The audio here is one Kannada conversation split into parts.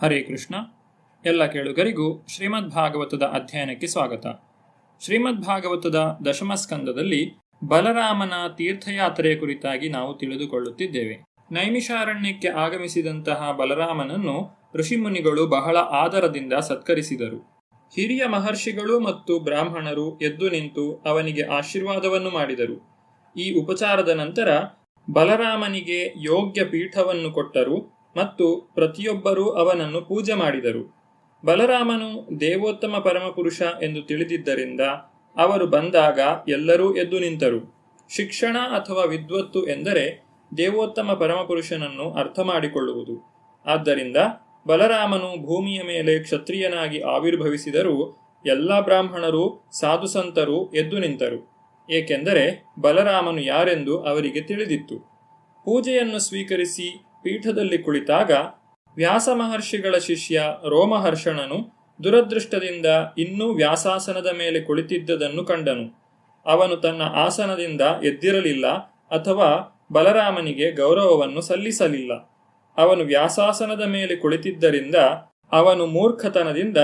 ಹರೇ ಕೃಷ್ಣ. ಎಲ್ಲ ಕೇಳುಗರಿಗೂ ಶ್ರೀಮದ್ ಭಾಗವತದ ಅಧ್ಯಯನಕ್ಕೆ ಸ್ವಾಗತ. ಶ್ರೀಮದ್ ಭಾಗವತದ ದಶಮ ಸ್ಕಂದದಲ್ಲಿ ಬಲರಾಮನ ತೀರ್ಥಯಾತ್ರೆಯ ಕುರಿತಾಗಿ ನಾವು ತಿಳಿದುಕೊಳ್ಳುತ್ತಿದ್ದೇವೆ. ನೈಮಿಷಾರಣ್ಯಕ್ಕೆ ಆಗಮಿಸಿದಂತಹ ಬಲರಾಮನನ್ನು ಋಷಿಮುನಿಗಳು ಬಹಳ ಆದರದಿಂದ ಸತ್ಕರಿಸಿದರು. ಹಿರಿಯ ಮಹರ್ಷಿಗಳು ಮತ್ತು ಬ್ರಾಹ್ಮಣರು ಎದ್ದು ನಿಂತು ಅವನಿಗೆ ಆಶೀರ್ವಾದವನ್ನು ಮಾಡಿದರು. ಈ ಉಪಚಾರದ ನಂತರ ಬಲರಾಮನಿಗೆ ಯೋಗ್ಯ ಪೀಠವನ್ನು ಕೊಟ್ಟರು ಮತ್ತು ಪ್ರತಿಯೊಬ್ಬರೂ ಅವನನ್ನು ಪೂಜೆ ಮಾಡಿದರು. ಬಲರಾಮನು ದೇವೋತ್ತಮ ಪರಮಪುರುಷ ಎಂದು ತಿಳಿದಿದ್ದರಿಂದ ಅವರು ಬಂದಾಗ ಎಲ್ಲರೂ ಎದ್ದು ನಿಂತರು. ಶಿಕ್ಷಣ ಅಥವಾ ವಿದ್ವತ್ತು ಎಂದರೆ ದೇವೋತ್ತಮ ಪರಮಪುರುಷನನ್ನು ಅರ್ಥ ಮಾಡಿಕೊಳ್ಳುವುದು. ಆದ್ದರಿಂದ ಬಲರಾಮನು ಭೂಮಿಯ ಮೇಲೆ ಕ್ಷತ್ರಿಯನಾಗಿ ಆವಿರ್ಭವಿಸಿದರೂ ಎಲ್ಲ ಬ್ರಾಹ್ಮಣರು ಸಾಧುಸಂತರು ಎದ್ದು ನಿಂತರು, ಏಕೆಂದರೆ ಬಲರಾಮನು ಯಾರೆಂದು ಅವರಿಗೆ ತಿಳಿದಿತ್ತು. ಪೂಜೆಯನ್ನು ಸ್ವೀಕರಿಸಿ ಪೀಠದಲ್ಲಿ ಕುಳಿತಾಗ ವ್ಯಾಸ ಮಹರ್ಷಿಗಳ ಶಿಷ್ಯ ರೋಮಹರ್ಷಣನು ದುರದೃಷ್ಟದಿಂದ ಇನ್ನೂ ವ್ಯಾಸಾಸನದ ಮೇಲೆ ಕುಳಿತಿದ್ದದನ್ನು ಕಂಡನು. ಅವನು ತನ್ನ ಆಸನದಿಂದ ಎದ್ದಿರಲಿಲ್ಲ ಅಥವಾ ಬಲರಾಮನಿಗೆ ಗೌರವವನ್ನು ಸಲ್ಲಿಸಲಿಲ್ಲ. ಅವನು ವ್ಯಾಸಾಸನದ ಮೇಲೆ ಕುಳಿತಿದ್ದರಿಂದ ಅವನು ಮೂರ್ಖತನದಿಂದ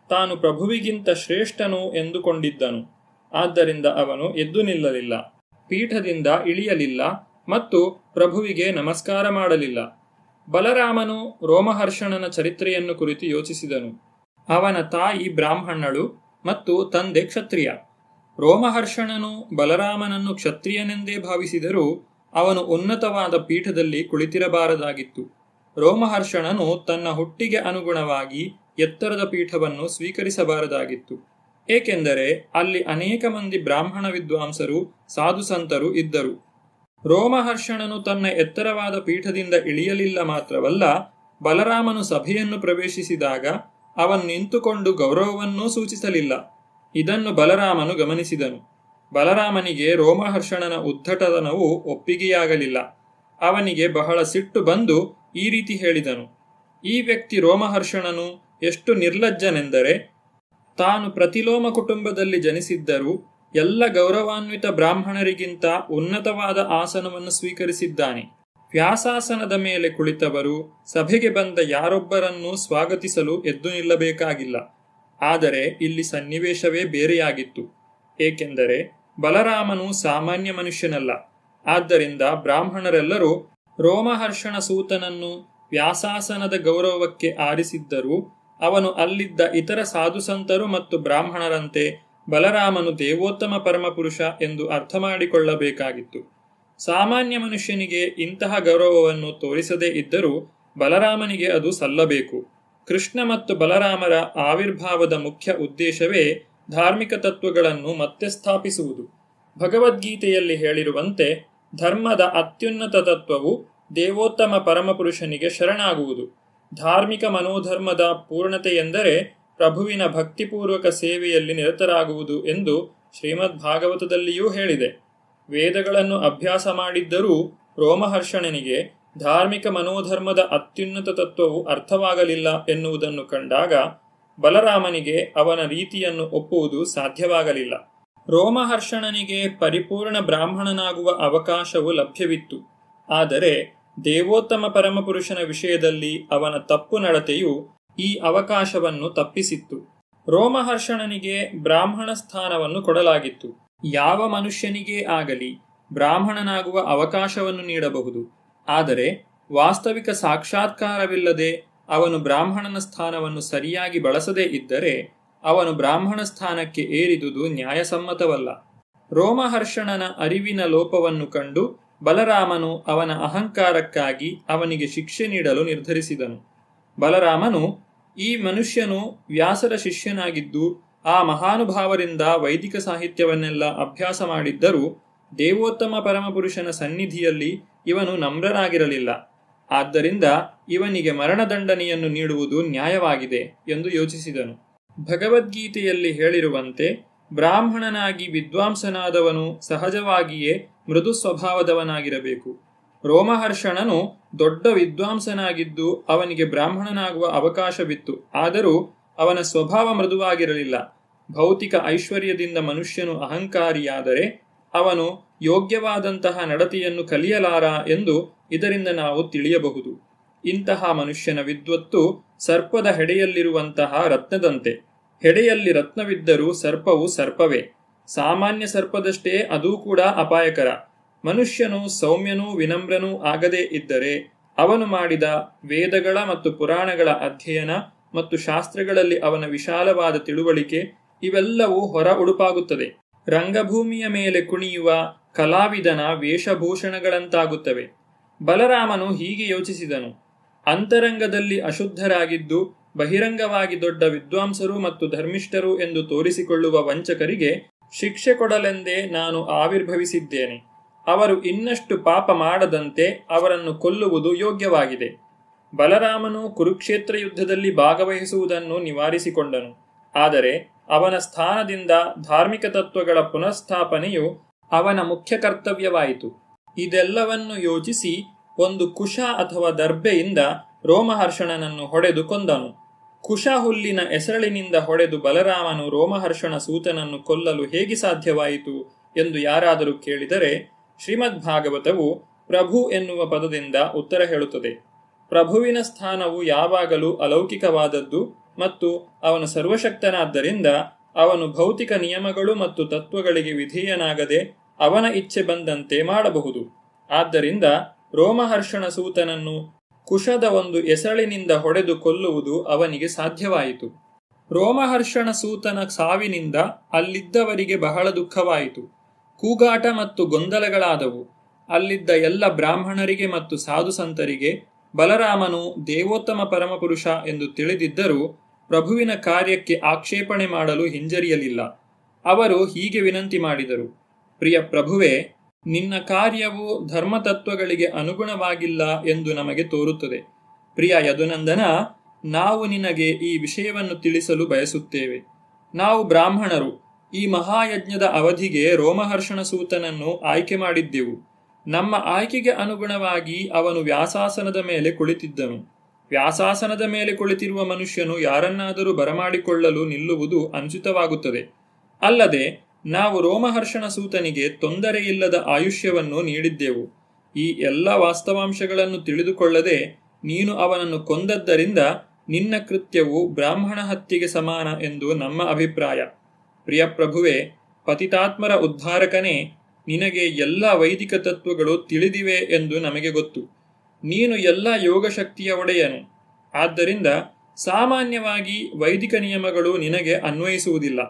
ತಾನು ಪ್ರಭುವಿಗಿಂತ ಶ್ರೇಷ್ಠನು ಎಂದುಕೊಂಡಿದ್ದನು. ಆದ್ದರಿಂದ ಅವನು ಎದ್ದು ನಿಲ್ಲಲಿಲ್ಲ, ಪೀಠದಿಂದ ಇಳಿಯಲಿಲ್ಲ ಮತ್ತು ಪ್ರಭುವಿಗೆ ನಮಸ್ಕಾರ ಮಾಡಲಿಲ್ಲ. ಬಲರಾಮನು ರೋಮಹರ್ಷಣನ ಚರಿತ್ರೆಯನ್ನು ಕುರಿತು ಯೋಚಿಸಿದನು. ಅವನ ತಾಯಿ ಬ್ರಾಹ್ಮಣಳು ಮತ್ತು ತಂದೆ ಕ್ಷತ್ರಿಯ. ರೋಮಹರ್ಷಣನು ಬಲರಾಮನನ್ನು ಕ್ಷತ್ರಿಯನೆಂದೇ ಭಾವಿಸಿದರೂ ಅವನು ಉನ್ನತವಾದ ಪೀಠದಲ್ಲಿ ಕುಳಿತಿರಬಾರದಾಗಿತ್ತು. ರೋಮಹರ್ಷಣನು ತನ್ನ ಹುಟ್ಟಿಗೆ ಅನುಗುಣವಾಗಿ ಎತ್ತರದ ಪೀಠವನ್ನು ಸ್ವೀಕರಿಸಬಾರದಾಗಿತ್ತು, ಏಕೆಂದರೆ ಅಲ್ಲಿ ಅನೇಕ ಮಂದಿ ಬ್ರಾಹ್ಮಣ ವಿದ್ವಾಂಸರು ಸಾಧುಸಂತರು ಇದ್ದರು. ರೋಮಹರ್ಷಣನು ತನ್ನ ಎತ್ತರವಾದ ಪೀಠದಿಂದ ಇಳಿಯಲಿಲ್ಲ ಮಾತ್ರವಲ್ಲ, ಬಲರಾಮನು ಸಭೆಯನ್ನು ಪ್ರವೇಶಿಸಿದಾಗ ಅವನು ನಿಂತುಕೊಂಡು ಗೌರವವನ್ನೂ ಸೂಚಿಸಲಿಲ್ಲ. ಇದನ್ನು ಬಲರಾಮನು ಗಮನಿಸಿದನು. ಬಲರಾಮನಿಗೆ ರೋಮಹರ್ಷಣನ ಉದ್ಧಟತನವು ಒಪ್ಪಿಗೆಯಾಗಲಿಲ್ಲ. ಅವನಿಗೆ ಬಹಳ ಸಿಟ್ಟು ಬಂದು ಈ ರೀತಿ ಹೇಳಿದನು: ಈ ವ್ಯಕ್ತಿ ರೋಮಹರ್ಷಣನು ಎಷ್ಟು ನಿರ್ಲಜ್ಜನೆಂದರೆ ತಾನು ಪ್ರತಿಲೋಮ ಕುಟುಂಬದಲ್ಲಿ ಜನಿಸಿದ್ದರೂ ಎಲ್ಲ ಗೌರವಾನ್ವಿತ ಬ್ರಾಹ್ಮಣರಿಗಿಂತ ಉನ್ನತವಾದ ಆಸನವನ್ನು ಸ್ವೀಕರಿಸಿದ್ದಾನೆ. ವ್ಯಾಸಾಸನದ ಮೇಲೆ ಕುಳಿತವರು ಸಭೆಗೆ ಬಂದ ಯಾರೊಬ್ಬರನ್ನೂ ಸ್ವಾಗತಿಸಲು ಎದ್ದು ನಿಲ್ಲಬೇಕಾಗಿಲ್ಲ. ಆದರೆ ಇಲ್ಲಿ ಸನ್ನಿವೇಶವೇ ಬೇರೆಯಾಗಿತ್ತು, ಏಕೆಂದರೆ ಬಲರಾಮನು ಸಾಮಾನ್ಯ ಮನುಷ್ಯನಲ್ಲ. ಆದ್ದರಿಂದ ಬ್ರಾಹ್ಮಣರೆಲ್ಲರೂ ರೋಮಹರ್ಷಣ ಸೂತನನ್ನು ವ್ಯಾಸಾಸನದ ಗೌರವಕ್ಕೆ ಆರಿಸಿದ್ದರೂ ಅವನು ಅಲ್ಲಿದ್ದ ಇತರ ಸಾಧುಸಂತರು ಮತ್ತು ಬ್ರಾಹ್ಮಣರಂತೆ ಬಲರಾಮನು ದೇವೋತ್ತಮ ಪರಮಪುರುಷ ಎಂದು ಅರ್ಥ ಮಾಡಿಕೊಳ್ಳಬೇಕಾಗಿತ್ತು. ಸಾಮಾನ್ಯ ಮನುಷ್ಯನಿಗೆ ಇಂತಹ ಗೌರವವನ್ನು ತೋರಿಸದೇ ಇದ್ದರೂ ಬಲರಾಮನಿಗೆ ಅದು ಸಲ್ಲಬೇಕು. ಕೃಷ್ಣ ಮತ್ತು ಬಲರಾಮರ ಆವಿರ್ಭಾವದ ಮುಖ್ಯ ಉದ್ದೇಶವೇ ಧಾರ್ಮಿಕ ತತ್ವಗಳನ್ನು ಮತ್ತೆ ಸ್ಥಾಪಿಸುವುದು. ಭಗವದ್ಗೀತೆಯಲ್ಲಿ ಹೇಳಿರುವಂತೆ ಧರ್ಮದ ಅತ್ಯುನ್ನತ ತತ್ವವು ದೇವೋತ್ತಮ ಪರಮಪುರುಷನಿಗೆ ಶರಣಾಗುವುದು. ಧಾರ್ಮಿಕ ಮನೋಧರ್ಮದ ಪೂರ್ಣತೆ ಎಂದರೆ ಪ್ರಭುವಿನ ಭಕ್ತಿಪೂರ್ವಕ ಸೇವೆಯಲ್ಲಿ ನಿರತರಾಗುವುದು ಎಂದು ಶ್ರೀಮದ್ ಭಾಗವತದಲ್ಲಿಯೂ ಹೇಳಿದೆ. ವೇದಗಳನ್ನು ಅಭ್ಯಾಸ ಮಾಡಿದ್ದರೂ ರೋಮಹರ್ಷಣನಿಗೆ ಧಾರ್ಮಿಕ ಮನೋಧರ್ಮದ ಅತ್ಯುನ್ನತ ತತ್ವವು ಅರ್ಥವಾಗಲಿಲ್ಲ ಎನ್ನುವುದನ್ನು ಕಂಡಾಗ ಬಲರಾಮನಿಗೆ ಅವನ ರೀತಿಯನ್ನು ಒಪ್ಪುವುದು ಸಾಧ್ಯವಾಗಲಿಲ್ಲ. ರೋಮಹರ್ಷಣನಿಗೆ ಪರಿಪೂರ್ಣ ಬ್ರಾಹ್ಮಣನಾಗುವ ಅವಕಾಶವು ಲಭ್ಯವಿತ್ತು. ಆದರೆ ದೇವೋತ್ತಮ ಪರಮಪುರುಷನ ವಿಷಯದಲ್ಲಿ ಅವನ ತಪ್ಪು ನಡತೆಯು ಈ ಅವಕಾಶವನ್ನು ತಪ್ಪಿಸಿತ್ತು. ರೋಮಹರ್ಷಣನಿಗೆ ಬ್ರಾಹ್ಮಣ ಸ್ಥಾನವನ್ನು ಕೊಡಲಾಗಿತ್ತು. ಯಾವ ಮನುಷ್ಯನಿಗೇ ಆಗಲಿ ಬ್ರಾಹ್ಮಣನಾಗುವ ಅವಕಾಶವನ್ನು ನೀಡಬಹುದು. ಆದರೆ ವಾಸ್ತವಿಕ ಸಾಕ್ಷಾತ್ಕಾರವಿಲ್ಲದೆ ಅವನು ಬ್ರಾಹ್ಮಣನ ಸ್ಥಾನವನ್ನು ಸರಿಯಾಗಿ ಬಳಸದೇ ಇದ್ದರೆ ಅವನು ಬ್ರಾಹ್ಮಣ ಸ್ಥಾನಕ್ಕೆ ಏರಿದುದು ನ್ಯಾಯಸಮ್ಮತವಲ್ಲ. ರೋಮಹರ್ಷಣನ ಅರಿವಿನ ಲೋಪವನ್ನು ಕಂಡು ಬಲರಾಮನು ಅವನ ಅಹಂಕಾರಕ್ಕಾಗಿ ಅವನಿಗೆ ಶಿಕ್ಷೆ ನೀಡಲು ನಿರ್ಧರಿಸಿದನು. ಬಲರಾಮನು ಈ ಮನುಷ್ಯನು ವ್ಯಾಸರ ಶಿಷ್ಯನಾಗಿದ್ದು ಆ ಮಹಾನುಭಾವರಿಂದ ವೈದಿಕ ಸಾಹಿತ್ಯವನ್ನೆಲ್ಲ ಅಭ್ಯಾಸ ಮಾಡಿದ್ದರೂ ದೇವೋತ್ತಮ ಪರಮಪುರುಷನ ಸನ್ನಿಧಿಯಲ್ಲಿ ಇವನು ನಮ್ರನಾಗಿರಲಿಲ್ಲ. ಆದ್ದರಿಂದ ಇವನಿಗೆ ಮರಣದಂಡನೆಯನ್ನು ನೀಡುವುದು ನ್ಯಾಯವಾಗಿದೆ ಎಂದು ಯೋಚಿಸಿದನು. ಭಗವದ್ಗೀತೆಯಲ್ಲಿ ಹೇಳಿರುವಂತೆ ಬ್ರಾಹ್ಮಣನಾಗಿ ವಿದ್ವಾಂಸನಾದವನು ಸಹಜವಾಗಿಯೇ ಮೃದು ಸ್ವಭಾವದವನಾಗಿರಬೇಕು. ರೋಮಹರ್ಷಣನು ದೊಡ್ಡ ವಿದ್ವಾಂಸನಾಗಿದ್ದು ಅವನಿಗೆ ಬ್ರಾಹ್ಮಣನಾಗುವ ಅವಕಾಶವಿತ್ತು. ಆದರೂ ಅವನ ಸ್ವಭಾವ ಮೃದುವಾಗಿರಲಿಲ್ಲ. ಭೌತಿಕ ಐಶ್ವರ್ಯದಿಂದ ಮನುಷ್ಯನು ಅಹಂಕಾರಿಯಾದರೆ ಅವನು ಯೋಗ್ಯವಾದಂತಹ ನಡತೆಯನ್ನು ಕಲಿಯಲಾರ ಎಂದು ಇದರಿಂದ ನಾವು ತಿಳಿಯಬಹುದು. ಇಂತಹ ಮನುಷ್ಯನ ವಿದ್ವತ್ತು ಸರ್ಪದ ಹೆಡೆಯಲ್ಲಿರುವಂತಹ ರತ್ನದಂತೆ. ಹೆಡೆಯಲ್ಲಿ ರತ್ನವಿದ್ದರೂ ಸರ್ಪವು ಸರ್ಪವೇ. ಸಾಮಾನ್ಯ ಸರ್ಪದಷ್ಟೇ ಅದೂ ಕೂಡ ಅಪಾಯಕರ. ಮನುಷ್ಯನು ಸೌಮ್ಯನೂ ವಿನಮ್ರನೂ ಆಗದೇ ಇದ್ದರೆ ಅವನು ಮಾಡಿದ ವೇದಗಳ ಮತ್ತು ಪುರಾಣಗಳ ಅಧ್ಯಯನ ಮತ್ತು ಶಾಸ್ತ್ರಗಳಲ್ಲಿ ಅವನ ವಿಶಾಲವಾದ ತಿಳುವಳಿಕೆ ಇವೆಲ್ಲವೂ ಹೊರ ಉಡುಪಾಗುತ್ತದೆ. ರಂಗಭೂಮಿಯ ಮೇಲೆ ಕುಣಿಯುವ ಕಲಾವಿದನ ವೇಷಭೂಷಣಗಳಂತಾಗುತ್ತವೆ. ಬಲರಾಮನು ಹೀಗೆ ಯೋಚಿಸಿದನು. ಅಂತರಂಗದಲ್ಲಿ ಅಶುದ್ಧರಾಗಿದ್ದು ಬಹಿರಂಗವಾಗಿ ದೊಡ್ಡ ವಿದ್ವಾಂಸರು ಮತ್ತು ಧರ್ಮಿಷ್ಠರು ಎಂದು ತೋರಿಸಿಕೊಳ್ಳುವ ವಂಚಕರಿಗೆ ಶಿಕ್ಷೆ ಕೊಡಲೆಂದೇ ನಾನು ಆವಿರ್ಭವಿಸಿದ್ದೇನೆ. ಅವರು ಇನ್ನಷ್ಟು ಪಾಪ ಮಾಡದಂತೆ ಅವರನ್ನು ಕೊಲ್ಲುವುದು ಯೋಗ್ಯವಾಗಿದೆ. ಬಲರಾಮನು ಕುರುಕ್ಷೇತ್ರ ಯುದ್ಧದಲ್ಲಿ ಭಾಗವಹಿಸುವುದನ್ನು ನಿವಾರಿಸಿಕೊಂಡನು. ಆದರೆ ಅವನ ಸ್ಥಾನದಿಂದ ಧಾರ್ಮಿಕ ತತ್ವಗಳ ಪುನಃಸ್ಥಾಪನೆಯು ಅವನ ಮುಖ್ಯ ಕರ್ತವ್ಯವಾಯಿತು. ಇದೆಲ್ಲವನ್ನು ಯೋಚಿಸಿ ಒಂದು ಕುಶ ಅಥವಾ ದರ್ಬೆಯಿಂದ ರೋಮಹರ್ಷಣನನ್ನು ಹೊಡೆದು ಕೊಂದನು. ಕುಶ ಹುಲ್ಲಿನ ಎಸಳಿನಿಂದ ಹೊಡೆದು ಬಲರಾಮನು ರೋಮಹರ್ಷಣ ಸೂತನನ್ನು ಕೊಲ್ಲಲು ಹೇಗೆ ಸಾಧ್ಯವಾಯಿತು ಎಂದು ಯಾರಾದರೂ ಕೇಳಿದರೆ ಶ್ರೀಮದ್ ಭಾಗವತವು ಪ್ರಭು ಎನ್ನುವ ಪದದಿಂದ ಉತ್ತರ ಹೇಳುತ್ತದೆ. ಪ್ರಭುವಿನ ಸ್ಥಾನವು ಯಾವಾಗಲೂ ಅಲೌಕಿಕವಾದದ್ದು ಮತ್ತು ಅವನು ಸರ್ವಶಕ್ತನಾದ್ದರಿಂದ ಅವನು ಭೌತಿಕ ನಿಯಮಗಳು ಮತ್ತು ತತ್ವಗಳಿಗೆ ವಿಧೇಯನಾಗದೆ ಅವನ ಇಚ್ಛೆ ಬಂದಂತೆ ಮಾಡಬಹುದು. ಆದ್ದರಿಂದ ರೋಮಹರ್ಷಣ ಸೂತನನ್ನು ಕುಶದ ಒಂದು ಎಸಳಿನಿಂದ ಹೊಡೆದು ಕೊಲ್ಲುವುದು ಅವನಿಗೆ ಸಾಧ್ಯವಾಯಿತು. ರೋಮಹರ್ಷಣ ಸೂತನ ಸಾವಿನಿಂದ ಅಲ್ಲಿದ್ದವರಿಗೆ ಬಹಳ ದುಃಖವಾಯಿತು. ಕೂಗಾಟ ಮತ್ತು ಗೊಂದಲಗಳಾದವು. ಅಲ್ಲಿದ್ದ ಎಲ್ಲ ಬ್ರಾಹ್ಮಣರಿಗೆ ಮತ್ತು ಸಾಧು ಸಂತರಿಗೆ ಬಲರಾಮನು ದೇವೋತ್ತಮ ಪರಮಪುರುಷ ಎಂದು ತಿಳಿದಿದ್ದರೂ ಪ್ರಭುವಿನ ಕಾರ್ಯಕ್ಕೆ ಆಕ್ಷೇಪಣೆ ಮಾಡಲು ಹಿಂಜರಿಯಲಿಲ್ಲ. ಅವರು ಹೀಗೆ ವಿನಂತಿ ಮಾಡಿದರು: ಪ್ರಿಯ ಪ್ರಭುವೇ, ನಿನ್ನ ಕಾರ್ಯವು ಧರ್ಮತತ್ವಗಳಿಗೆ ಅನುಗುಣವಾಗಿಲ್ಲ ಎಂದು ನಮಗೆ ತೋರುತ್ತದೆ. ಪ್ರಿಯ ಯದುನಂದನ, ನಾವು ನಿನಗೆ ಈ ವಿಷಯವನ್ನು ತಿಳಿಸಲು ಬಯಸುತ್ತೇವೆ. ನಾವು ಬ್ರಾಹ್ಮಣರು ಈ ಮಹಾಯಜ್ಞದ ಅವಧಿಗೆ ರೋಮಹರ್ಷಣ ಸೂತನನ್ನು ಆಯ್ಕೆ ಮಾಡಿದ್ದೆವು. ನಮ್ಮ ಆಯ್ಕೆಗೆ ಅನುಗುಣವಾಗಿ ಅವನು ವ್ಯಾಸಾಸನದ ಮೇಲೆ ಕುಳಿತಿದ್ದನು. ವ್ಯಾಸಾಸನದ ಮೇಲೆ ಕುಳಿತಿರುವ ಮನುಷ್ಯನು ಯಾರನ್ನಾದರೂ ಬರಮಾಡಿಕೊಳ್ಳಲು ನಿಲ್ಲುವುದು ಅನುಚಿತವಾಗುತ್ತದೆ. ಅಲ್ಲದೆ ನಾವು ರೋಮಹರ್ಷಣ ಸೂತನಿಗೆ ತೊಂದರೆಯಿಲ್ಲದ ಆಯುಷ್ಯವನ್ನು ನೀಡಿದ್ದೆವು. ಈ ಎಲ್ಲ ವಾಸ್ತವಾಂಶಗಳನ್ನು ತಿಳಿದುಕೊಳ್ಳದೆ ನೀನು ಅವನನ್ನು ಕೊಂದದ್ದರಿಂದ ನಿನ್ನ ಕೃತ್ಯವು ಬ್ರಾಹ್ಮಣ ಹತ್ಯೆಗೆ ಸಮಾನ ಎಂದು ನಮ್ಮ ಅಭಿಪ್ರಾಯ. ಪ್ರಿಯ ಪ್ರಭುವೇ, ಪತಿತಾತ್ಮರ ಉದ್ಧಾರಕನೇ, ನಿನಗೆ ಎಲ್ಲ ವೈದಿಕ ತತ್ವಗಳು ತಿಳಿದಿವೆ ಎಂದು ನಮಗೆ ಗೊತ್ತು. ನೀನು ಎಲ್ಲ ಯೋಗಶಕ್ತಿಯ ಒಡೆಯನು. ಆದ್ದರಿಂದ ಸಾಮಾನ್ಯವಾಗಿ ವೈದಿಕ ನಿಯಮಗಳು ನಿನಗೆ ಅನ್ವಯಿಸುವುದಿಲ್ಲ.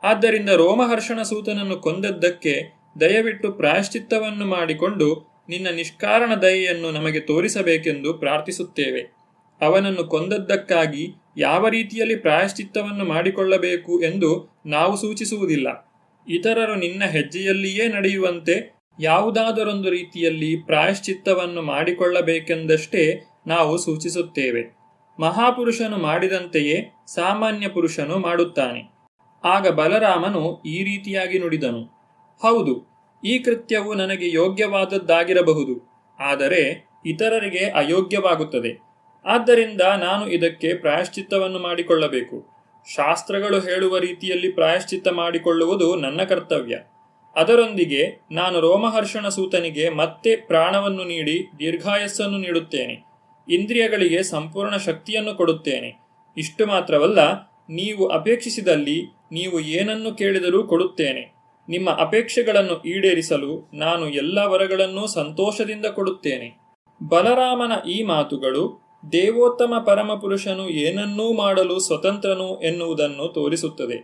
ಆದ್ದರಿಂದ ರೋಮಹರ್ಷಣ ಸೂತನನ್ನು ಕೊಂದದ್ದಕ್ಕೆ ದಯವಿಟ್ಟು ಪ್ರಾಯಶ್ಚಿತ್ತವನ್ನು ಮಾಡಿಕೊಂಡು ನಿನ್ನ ನಿಷ್ಕಾರಣ ದಯೆಯನ್ನು ನಮಗೆ ತೋರಿಸಬೇಕೆಂದು ಪ್ರಾರ್ಥಿಸುತ್ತೇವೆ. ಅವನನ್ನು ಕೊಂದದ್ದಕ್ಕಾಗಿ ಯಾವ ರೀತಿಯಲ್ಲಿ ಪ್ರಾಯಶ್ಚಿತ್ತವನ್ನು ಮಾಡಿಕೊಳ್ಳಬೇಕು ಎಂದು ನಾವು ಸೂಚಿಸುವುದಿಲ್ಲ. ಇತರರು ನಿನ್ನ ಹೆಜ್ಜೆಯಲ್ಲಿಯೇ ನಡೆಯುವಂತೆ ಯಾವುದಾದರೊಂದು ರೀತಿಯಲ್ಲಿ ಪ್ರಾಯಶ್ಚಿತ್ತವನ್ನು ಮಾಡಿಕೊಳ್ಳಬೇಕೆಂದಷ್ಟೇ ನಾವು ಸೂಚಿಸುತ್ತೇವೆ. ಮಹಾಪುರುಷನು ಮಾಡಿದಂತೆಯೇ ಸಾಮಾನ್ಯ ಪುರುಷನು ಮಾಡುತ್ತಾನೆ. ಆಗ ಬಲರಾಮನು ಈ ರೀತಿಯಾಗಿ ನುಡಿದನು: ಹೌದು, ಈ ಕೃತ್ಯವು ನನಗೆ ಯೋಗ್ಯವಾದದ್ದಾಗಿರಬಹುದು, ಆದರೆ ಇತರರಿಗೆ ಅಯೋಗ್ಯವಾಗುತ್ತದೆ. ಆದ್ದರಿಂದ ನಾನು ಇದಕ್ಕೆ ಪ್ರಾಯಶ್ಚಿತ್ತವನ್ನು ಮಾಡಿಕೊಳ್ಳಬೇಕು. ಶಾಸ್ತ್ರಗಳು ಹೇಳುವ ರೀತಿಯಲ್ಲಿ ಪ್ರಾಯಶ್ಚಿತ್ತ ಮಾಡಿಕೊಳ್ಳುವುದು ನನ್ನ ಕರ್ತವ್ಯ. ಅದರೊಂದಿಗೆ ನಾನು ರೋಮಹರ್ಷಣ ಸೂತನಿಗೆ ಮತ್ತೆ ಪ್ರಾಣವನ್ನು ನೀಡಿ ದೀರ್ಘಾಯಸ್ಸನ್ನು ನೀಡುತ್ತೇನೆ. ಇಂದ್ರಿಯಗಳಿಗೆ ಸಂಪೂರ್ಣ ಶಕ್ತಿಯನ್ನು ಕೊಡುತ್ತೇನೆ. ಇಷ್ಟು ಮಾತ್ರವಲ್ಲ, ನೀವು ಅಪೇಕ್ಷಿಸಿದಲ್ಲಿ ನೀವು ಏನನ್ನು ಕೇಳಿದರೂ ಕೊಡುತ್ತೇನೆ. ನಿಮ್ಮ ಅಪೇಕ್ಷೆಗಳನ್ನು ಈಡೇರಿಸಲು ನಾನು ಎಲ್ಲ ವರಗಳನ್ನೂ ಸಂತೋಷದಿಂದ ಕೊಡುತ್ತೇನೆ. ಬಲರಾಮನ ಈ ಮಾತುಗಳು ದೇವೋತ್ತಮ ಪರಮಪುರುಷನು ಏನನ್ನೂ ಮಾಡಲು ಸ್ವತಂತ್ರನು ಎನ್ನುವುದನ್ನು ತೋರಿಸುತ್ತದೆ.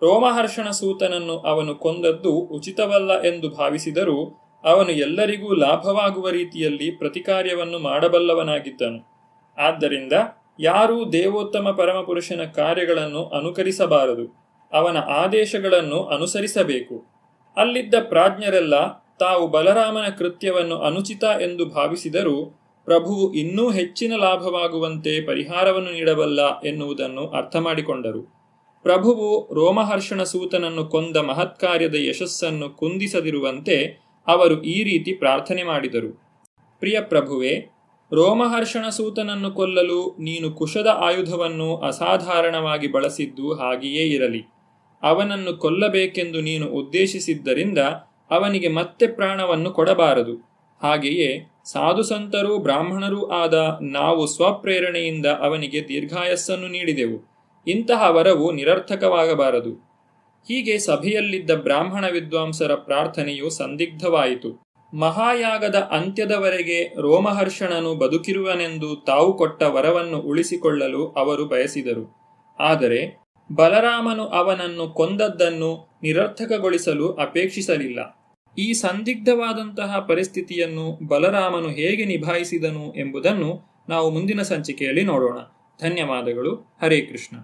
ರೋಮಹರ್ಷಣ ಸೂತನನ್ನು ಅವನು ಕೊಂದದ್ದು ಉಚಿತವಲ್ಲ ಎಂದು ಭಾವಿಸಿದರೂ ಅವನು ಎಲ್ಲರಿಗೂ ಲಾಭವಾಗುವ ರೀತಿಯಲ್ಲಿ ಪ್ರತಿಕಾರ್ಯವನ್ನು ಮಾಡಬಲ್ಲವನಾಗಿದ್ದನು. ಆದ್ದರಿಂದ ಯಾರೂ ದೇವೋತ್ತಮ ಪರಮಪುರುಷನ ಕಾರ್ಯಗಳನ್ನು ಅನುಕರಿಸಬಾರದು, ಅವನ ಆದೇಶಗಳನ್ನು ಅನುಸರಿಸಬೇಕು. ಅಲ್ಲಿದ್ದ ಪ್ರಾಜ್ಞರೆಲ್ಲ ತಾವು ಬಲರಾಮನ ಕೃತ್ಯವನ್ನು ಅನುಚಿತ ಎಂದು ಭಾವಿಸಿದರೂ ಪ್ರಭುವು ಇನ್ನೂ ಹೆಚ್ಚಿನ ಲಾಭವಾಗುವಂತೆ ಪರಿಹಾರವನ್ನು ನೀಡಬಲ್ಲ ಎನ್ನುವುದನ್ನು ಅರ್ಥ ಮಾಡಿಕೊಂಡರು. ಪ್ರಭುವು ರೋಮಹರ್ಷಣ ಸೂತನನ್ನು ಕೊಂದ ಮಹತ್ಕಾರ್ಯದ ಯಶಸ್ಸನ್ನು ಕುಂದಿಸದಿರುವಂತೆ ಅವರು ಈ ರೀತಿ ಪ್ರಾರ್ಥನೆ ಮಾಡಿದರು: ಪ್ರಿಯ ಪ್ರಭುವೇ, ರೋಮಹರ್ಷಣ ಸೂತನನ್ನು ಕೊಲ್ಲಲು ನೀನು ಕುಶದ ಆಯುಧವನ್ನು ಅಸಾಧಾರಣವಾಗಿ ಬಳಸಿದ್ದು ಹಾಗೆಯೇ ಇರಲಿ. ಅವನನ್ನು ಕೊಲ್ಲಬೇಕೆಂದು ನೀನು ಉದ್ದೇಶಿಸಿದ್ದರಿಂದ ಅವನಿಗೆ ಮತ್ತೆ ಪ್ರಾಣವನ್ನು ಕೊಡಬಾರದು. ಹಾಗೆಯೇ ಸಾಧುಸಂತರೂ ಬ್ರಾಹ್ಮಣರೂ ಆದ ನಾವು ಸ್ವಪ್ರೇರಣೆಯಿಂದ ಅವನಿಗೆ ದೀರ್ಘಾಯಸ್ಸನ್ನು ನೀಡಿದೆವು. ಇಂತಹ ವರವು ನಿರರ್ಥಕವಾಗಬಾರದು. ಹೀಗೆ ಸಭೆಯಲ್ಲಿದ್ದ ಬ್ರಾಹ್ಮಣ ವಿದ್ವಾಂಸರ ಪ್ರಾರ್ಥನೆಯು ಸಂದಿಗ್ಧವಾಯಿತು. ಮಹಾಯಾಗದ ಅಂತ್ಯದವರೆಗೆ ರೋಮಹರ್ಷಣನು ಬದುಕಿರುವನೆಂದು ತಾವು ಕೊಟ್ಟ ವರವನ್ನು ಉಳಿಸಿಕೊಳ್ಳಲು ಅವರು ಬಯಸಿದರು. ಆದರೆ ಬಲರಾಮನು ಅವನನ್ನು ಕೊಂದದ್ದನ್ನು ನಿರರ್ಥಕಗೊಳಿಸಲು ಅಪೇಕ್ಷಿಸಲಿಲ್ಲ. ಈ ಸಂದಿಗ್ಧವಾದಂತಹ ಪರಿಸ್ಥಿತಿಯನ್ನು ಬಲರಾಮನು ಹೇಗೆ ನಿಭಾಯಿಸಿದನು ಎಂಬುದನ್ನು ನಾವು ಮುಂದಿನ ಸಂಚಿಕೆಯಲ್ಲಿ ನೋಡೋಣ. ಧನ್ಯವಾದಗಳು. ಹರೇ ಕೃಷ್ಣ.